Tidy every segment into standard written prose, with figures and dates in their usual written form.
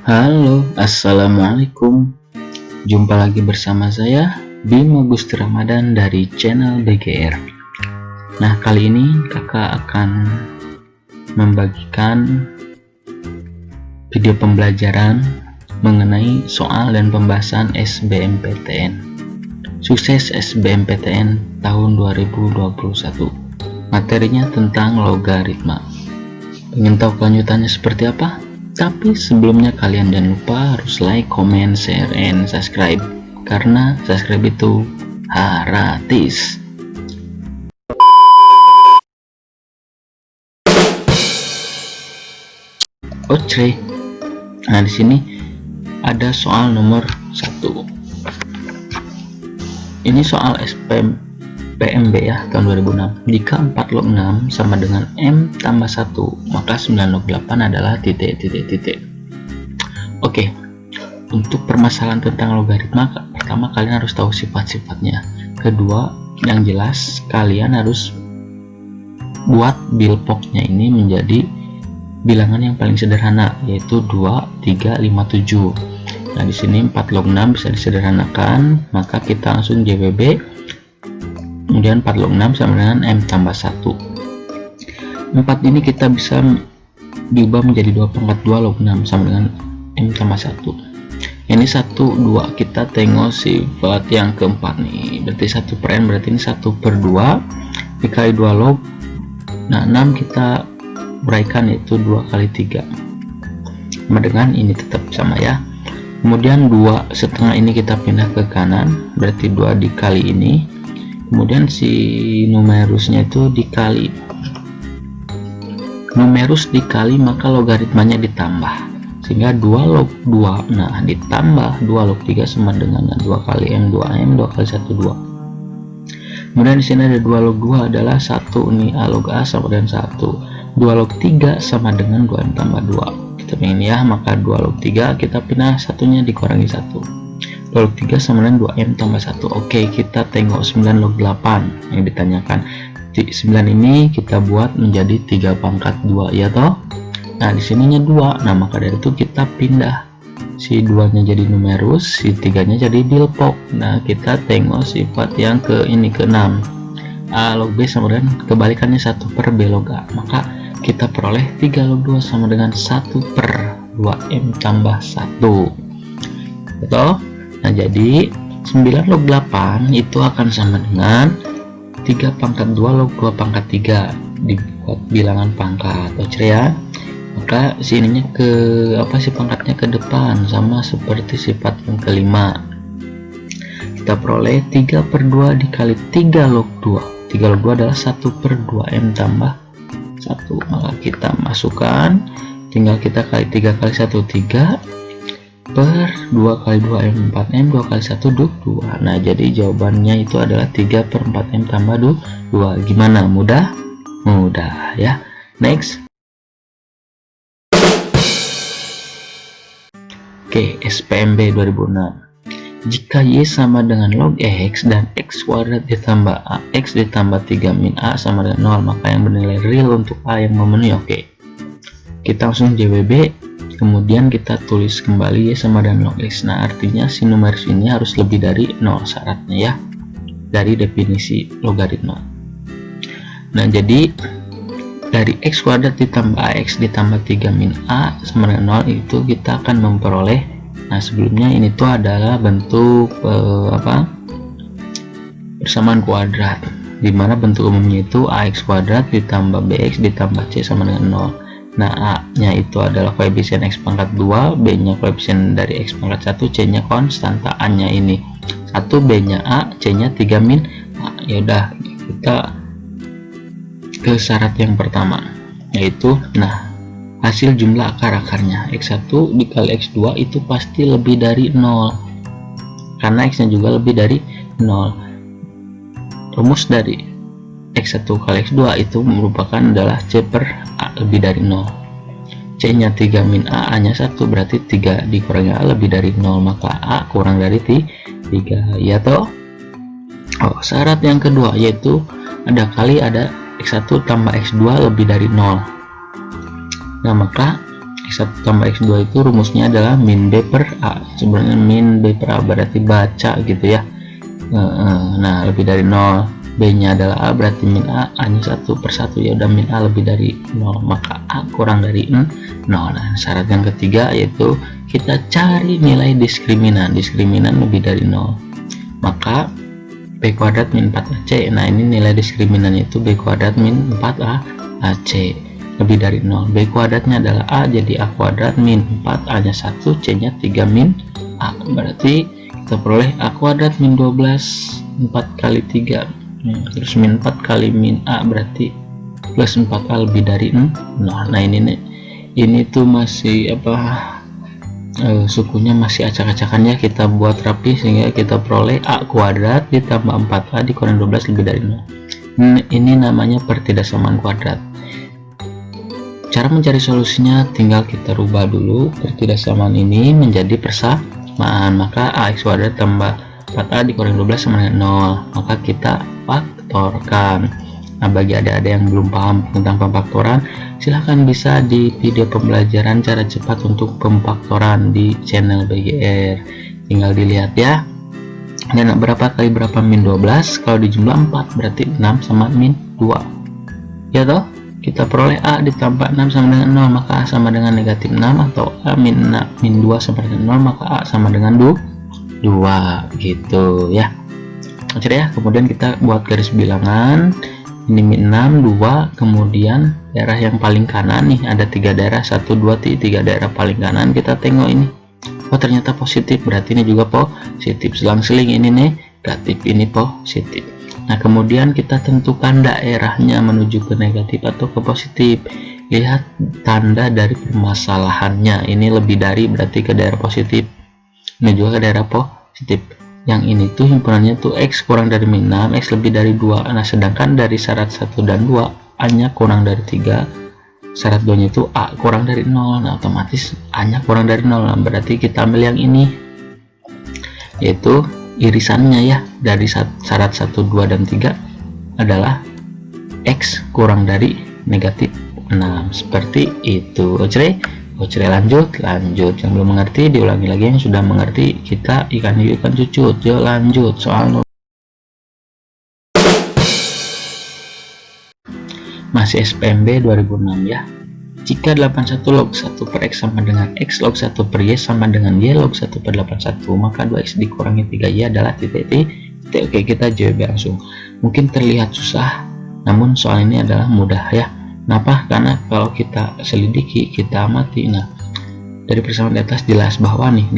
Halo, assalamualaikum. Jumpa lagi bersama saya Bimo Gusti Ramadan dari channel BGR. Nah, kali ini kakak akan membagikan video pembelajaran mengenai soal dan pembahasan SBMPTN. Sukses SBMPTN tahun 2021. Materinya tentang logaritma. Ingin tahu kelanjutannya seperti apa? Tapi sebelumnya kalian jangan lupa harus like, comment, share, and subscribe, karena subscribe itu gratis. Oke. Nah, di sini ada soal nomor 1. Ini soal PMB ya, tahun 2006. Jika 4 log 6 sama dengan M tambah 1, maka 9 log 8 adalah titik. Oke, untuk permasalahan tentang logaritma, pertama kalian harus tahu sifat-sifatnya. Kedua, yang jelas kalian harus buat bilpoknya ini menjadi bilangan yang paling sederhana, yaitu 2, 3, 5, 7. Nah, di sini 4 log 6 bisa disederhanakan, maka kita langsung JWB. Kemudian 4 log 6 sama dengan M tambah 1. 4 ini kita bisa diubah menjadi 2 pangkat 2 log 6 sama dengan M tambah 1. Ini 1, 2, kita tengok sifat yang keempat nih, berarti 1 per N, berarti ini 1 per 2 dikali 2 log. Nah, 6 kita uraikan, yaitu 2 kali 3 sama dengan ini, tetap sama ya. Kemudian 2 setengah ini kita pindah ke kanan, berarti 2 dikali ini. Kemudian si numerusnya itu dikali, numerus dikali, maka logaritmanya ditambah, sehingga 2 log 2, nah ditambah 2 log 3 sama dengan 2 kali M, 2M, 2 kali 1, 2. Kemudian di sini ada 2 log 2 adalah 1 nih, A log A sama dengan 1. 2 log 3 sama dengan 2M tambah 2. Kita pengen ya, maka 2 log 3 kita pindah satunya dikurangi 1. 2 log 3 sama dengan 2M tambah 1. Oke, kita tengok 9 log 8 yang ditanyakan. 9 ini kita buat menjadi 3 pangkat 2 ya toh. Nah, di sininya 2. Nah, maka dari itu kita pindah si 2 nya jadi numerus, si 3 nya jadi bilpok. Nah, kita tengok sifat yang ke ini, ke 6. A log B sama dengan kebalikannya 1 per B log A. Maka kita peroleh 3 log 2 sama dengan 1 per 2M tambah 1. Betul? Nah, jadi 9 log 8 itu akan sama dengan 3 pangkat 2 log 2 pangkat 3 dibuat bilangan pangkat. Oke ya. Maka sininya ke si pangkatnya ke depan, sama seperti sifat yang kelima. Kita peroleh 3 per 2 dikali 3 log 2. 3 log 2 adalah 1 per 2M tambah 1. Maka kita masukkan, tinggal kita kali 3 kali 1, 3 per 2 kali 2M, 4M, 2 kali 1, 2. Nah, jadi jawabannya itu adalah 3 per 4M tambah 2. Gimana? Mudah? Mudah ya. Next. Oke, SPMB 2006. Jika Y sama dengan log X dan X kuadrat ditambah A, X ditambah 3 min A sama dengan 0, maka yang bernilai real untuk A yang memenuhi. Oke, kita langsung JWB. Kemudian kita tulis kembali Y sama dengan log X. Nah, artinya si numerus ini harus lebih dari 0 syaratnya ya, dari definisi logaritma. Nah, jadi dari X kuadrat ditambah AX ditambah 3 min A sama dengan 0 itu kita akan memperoleh, nah sebelumnya ini tuh adalah bentuk persamaan kuadrat, dimana bentuk umumnya itu AX kuadrat ditambah BX ditambah C sama dengan 0. Nah, A-nya itu adalah koefisien X pangkat 2, B-nya koefisien dari X pangkat 1, C-nya konstanta, A-nya ini 1, B-nya A, C-nya 3 min A. Yaudah, kita ke syarat yang pertama, yaitu nah hasil jumlah akar-akarnya X1 dikali X2 itu pasti lebih dari 0, karena X-nya juga lebih dari 0. Rumus dari X1 kali X2 itu merupakan adalah C per A lebih dari 0. C nya 3 min A, A nya 1, berarti 3 dikurangi A lebih dari 0, maka A kurang dari 3 ya toh. Oh, syarat yang kedua yaitu ada X1 tambah X2 lebih dari 0. Nah, maka X1 tambah X2 itu rumusnya adalah min B per A. Sebenarnya min B per A berarti baca gitu ya. Nah, lebih dari 0, B nya adalah A, berarti min A, A nya 1 per 1, ya udah min A lebih dari 0, maka A kurang dari 0. Nah, syarat yang ketiga yaitu kita cari nilai diskriminan lebih dari 0, maka B kuadrat min 4AC. Nah, ini nilai diskriminan itu B kuadrat min 4AC lebih dari 0. B kuadratnya adalah A, jadi A kuadrat min 4, A nya 1, C nya 3 min A, berarti kita peroleh A kuadrat min 12, 4 kali 3, terus min 4 kali min A berarti plus 4A lebih dari 0. Nah, ini tuh masih sukunya masih acak-acakan ya, kita buat rapi sehingga kita peroleh A kuadrat ditambah 4A dikurang 12 lebih dari 0. Ini namanya pertidaksamaan kuadrat. Cara mencari solusinya tinggal kita rubah dulu pertidaksamaan ini menjadi persamaan, maka AX kuadrat tambah 4A dikurang 12 sama dengan 0, maka kita faktorkan. Nah, bagi adik-adik yang belum paham tentang pemfaktoran, silahkan bisa di video pembelajaran cara cepat untuk pemfaktoran di channel BGR, tinggal dilihat ya. Dan berapa kali berapa min 12, kalau dijumlah 4 berarti 6 sama min 2 ya toh. Kita peroleh A ditambah 6 sama dengan 0, maka A sama dengan negatif 6, atau A min 2 sama dengan 0, maka A sama dengan 2 gitu ya. Oke ya, kemudian kita buat garis bilangan. Ini min 6, 2, kemudian daerah yang paling kanan nih ada 3 daerah, 1, 2, 3 daerah paling kanan. Kita tengok ini, oh ternyata positif, berarti ini juga positif. Selang-seling ini negatif, ini positif. Nah, kemudian kita tentukan daerahnya menuju ke negatif atau ke positif. Lihat tanda dari permasalahannya, ini lebih dari berarti ke daerah positif, ini juga ke daerah positif. Yang ini tuh himpunannya tuh X kurang dari min 6, X lebih dari 2. Nah, sedangkan dari syarat 1 dan 2 A nya kurang dari 3, syarat 2 nya itu A kurang dari 0. Nah, otomatis A nya kurang dari 0. Nah, berarti kita ambil yang ini, yaitu irisannya ya, dari syarat 1, 2, dan 3 adalah X kurang dari negatif 6, seperti itu. Oke, lanjut. Yang belum mengerti diulangi lagi, yang sudah mengerti kita ikan hiu ikan cucut. Yuk lanjut soal masih SPMB 2006 ya. Jika 81 log 1 per X sama dengan X log 1 per Y sama dengan Y log 1 per 81, maka 2X dikurangi 3Y adalah titik. Oke, kita jawab langsung. Mungkin terlihat susah, namun soal ini adalah mudah ya. Kenapa? Karena kalau kita selidiki, kita amati. Nah, dari persamaan di atas jelas bahwa nih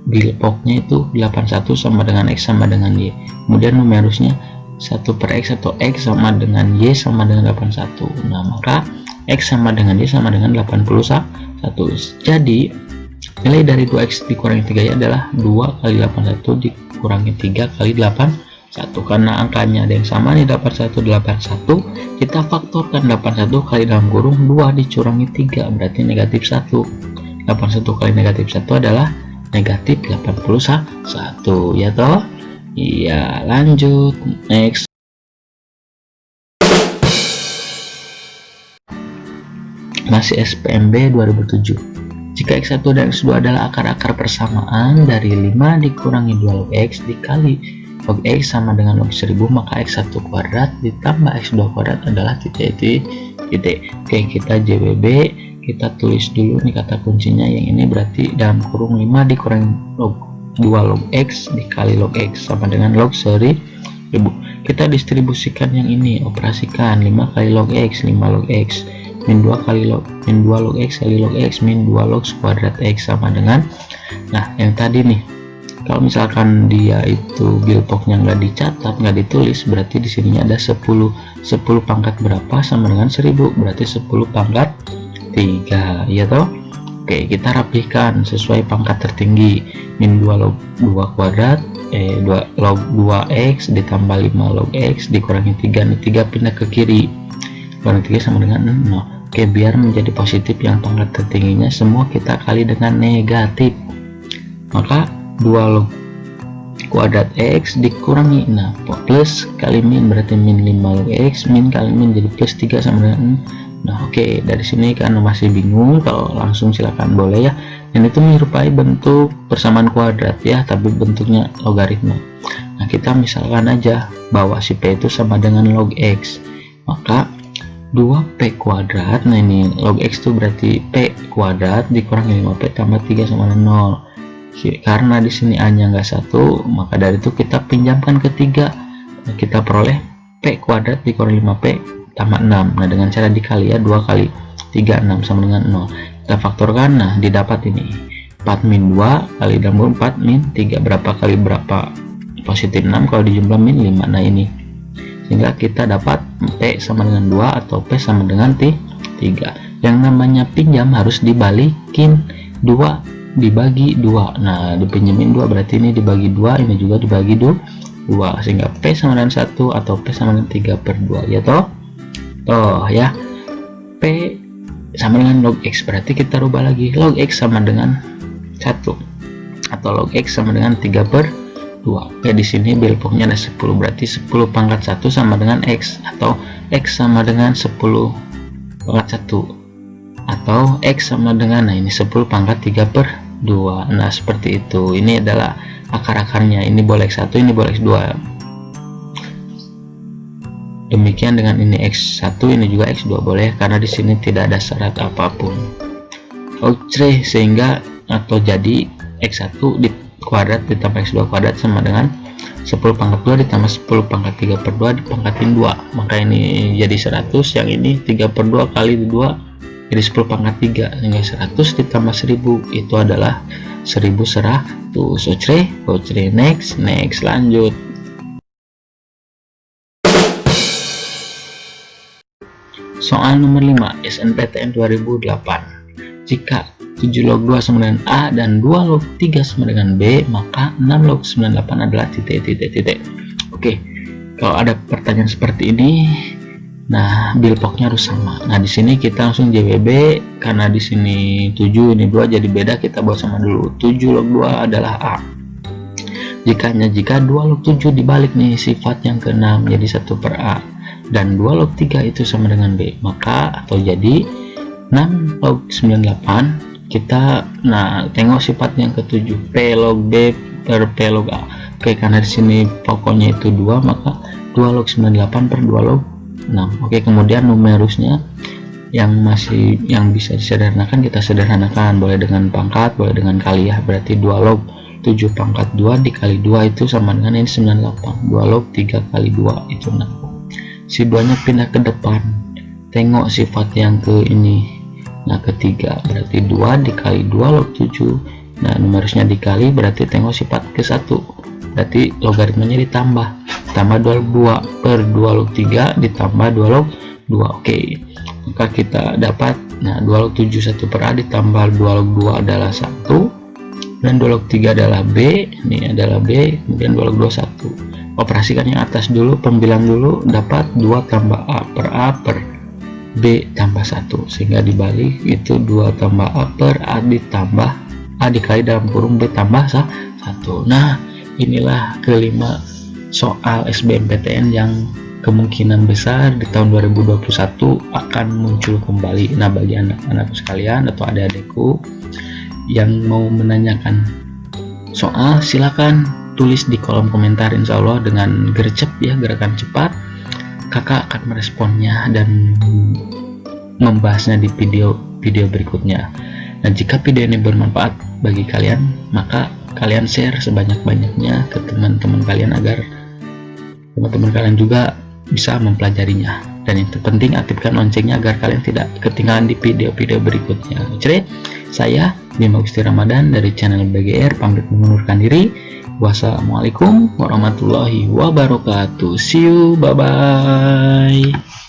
bilpoknya itu 81 sama dengan X sama dengan Y. Kemudian numerusnya 1 per X atau X sama dengan Y sama dengan 81. Nah, maka X sama dengan Y sama dengan 81. Jadi nilai dari 2X dikurangi 3Y adalah 2 kali 81 dikurangi 3 kali 81. Karena angkanya ada yang sama nih, 81, kita faktorkan 81 kali dalam kurung 2 dicurangi 3 berarti negatif 1. 81 kali negatif 1 adalah negatif 81 ya toh. Iya, lanjut next. Masih SPMB 2007. Jika X1 dan X2 adalah akar-akar persamaan dari 5 dikurangi 2 log X dikali log X sama dengan log 1000, maka X1 kuadrat ditambah X2 kuadrat adalah titik. Oke, kita JWB, kita tulis dulu nih kata kuncinya. Yang ini berarti dalam kurung 5 dikurangi log 2 log X dikali log X sama dengan log 1000. Kita distribusikan yang ini, operasikan 5 kali log X, 5 log X, min 2 kali log X kali log X, min 2 log kuadrat X sama dengan, nah yang tadi nih, kalau misalkan dia itu bilpoknya nggak dicatat, nggak ditulis, berarti di sininya ada 10 pangkat berapa sama dengan 1000, berarti 10 pangkat 3 ya toh. Oke, kita rapihkan sesuai pangkat tertinggi, min 2 log 2 kuadrat log 2X ditambah 5 log X dikurangi 3, nih 3 pindah ke kiri, kurangi 3 sama dengan 0. Oke, biar menjadi positif yang pangkat tertingginya semua kita kali dengan negatif, maka 2 log kuadrat X dikurangi, nah plus kali min berarti min 5 log X, min kali min jadi plus 3 sama dengan Nah oke, dari sini kan masih bingung, kalau langsung silakan boleh ya. Dan itu menyerupai bentuk persamaan kuadrat ya, tapi bentuknya logaritma. Nah kita misalkan aja bahwa si P itu sama dengan log X, maka 2P kuadrat, nah ini log X itu berarti P kuadrat dikurangi 5P tambah 3 sama dengan 0. Karena di sini A nya enggak 1, maka dari itu kita pinjamkan ke 3. Nah, kita peroleh P kuadrat dikurangi 5P tambah 6. Nah dengan cara dikali ya, 2 kali 3 6 sama dengan 0. Kita faktorkan, nah didapat ini 4 min 2 kali dalam kurung 4 min 3, berapa kali berapa, positif 6, kalau dijumlah min 5. Nah ini, sehingga kita dapat P sama dengan 2 atau P sama dengan 3. Yang namanya pinjam harus dibalikin, 2 dibagi 2. Nah dipinjemin 2 berarti ini dibagi 2, ini juga dibagi 2, sehingga P sama dengan 1 atau P sama dengan 3/2 ya toh. Ya, P sama dengan log X, berarti kita rubah lagi, log X sama dengan 1 atau log X sama dengan 3/2. Oke, di sini bilpoknya ada 10, berarti 10 pangkat 1 sama dengan X, atau X sama dengan 10 pangkat 1, atau X sama dengan, nah ini 10 pangkat 3/2. Nah seperti itu, ini adalah akar-akarnya, ini boleh X1, ini boleh X2. Demikian dengan ini X1, ini juga X2 boleh, karena di sini tidak ada syarat apapun. Oke, sehingga atau jadi X1 di kuadrat ditambah X2 kuadrat sama dengan 10 pangkat 2 ditambah 10 pangkat 3/2 dipangkatin 2, maka ini jadi 100, yang ini 3/2 kali 2 jadi 10 pangkat 3, sehingga 100 ditambah 1000 itu adalah 1100. Oke, next lanjut. Soal nomor 5 SNPTN 2008. Jika 7 log 2 sama dengan A dan 2 log 3 sama dengan B, maka 6 log 98 adalah titik. Oke, kalau ada pertanyaan seperti ini, nah bilpoknya harus sama. Nah di sini kita langsung JWB, karena di sini 7 ini 2 jadi beda, kita buat sama dulu. 7 log 2 adalah A. Jika 2 log 7 dibalik nih sifat yang ke-6 jadi 1/A, dan 2 log 3 itu sama dengan B, maka atau jadi 6 log 98 kita, nah tengok sifat yang ke-7, P log B per P log A. Oke, karena di sini pokoknya itu 2, maka 2 log 98 per 2 log 6. Oke, kemudian numerusnya yang bisa disederhanakan kita sederhanakan, boleh dengan pangkat, boleh dengan kali ya. Berarti 2 log 7 pangkat 2 dikali 2 itu sama dengan ini 98. 2 log 3 kali 2 itu 6. Si 2 nya pindah ke depan, tengok sifat yang ke ini, nah ketiga, berarti 2 dikali 2 log 7. Nah numerusnya dikali, berarti tengok sifat ke 1, berarti logaritmanya ditambah, tambah 2 per 2 log 3 ditambah 2 log 2. Oke, maka kita dapat, nah 2 log 7 1/A ditambah 2 log 2 adalah 1, dan 2 log 3 adalah B, ini adalah B, kemudian 2 log 2 1. Operasikan yang atas dulu, pembilang dulu, dapat 2 tambah A per B tambah 1, sehingga dibalik itu 2 tambah A per A ditambah A dikali dalam kurung B tambah 1. Nah inilah kelima soal SBMPTN yang kemungkinan besar di tahun 2021 akan muncul kembali. Nah bagi anak-anakku sekalian atau adik-adikku yang mau menanyakan soal, silakan tulis di kolom komentar, insya Allah dengan gercep ya, gerakan cepat, kakak akan meresponnya dan membahasnya di video berikutnya. Dan jika video ini bermanfaat bagi kalian, maka kalian share sebanyak-banyaknya ke teman-teman kalian agar teman-teman kalian juga bisa mempelajarinya. Dan yang terpenting, aktifkan loncengnya agar kalian tidak ketinggalan di video-video berikutnya. Oke, saya Bima Gusti Ramadan dari channel BGR pamit mengundurkan diri. Wassalamualaikum warahmatullahi wabarakatuh. See you, bye bye.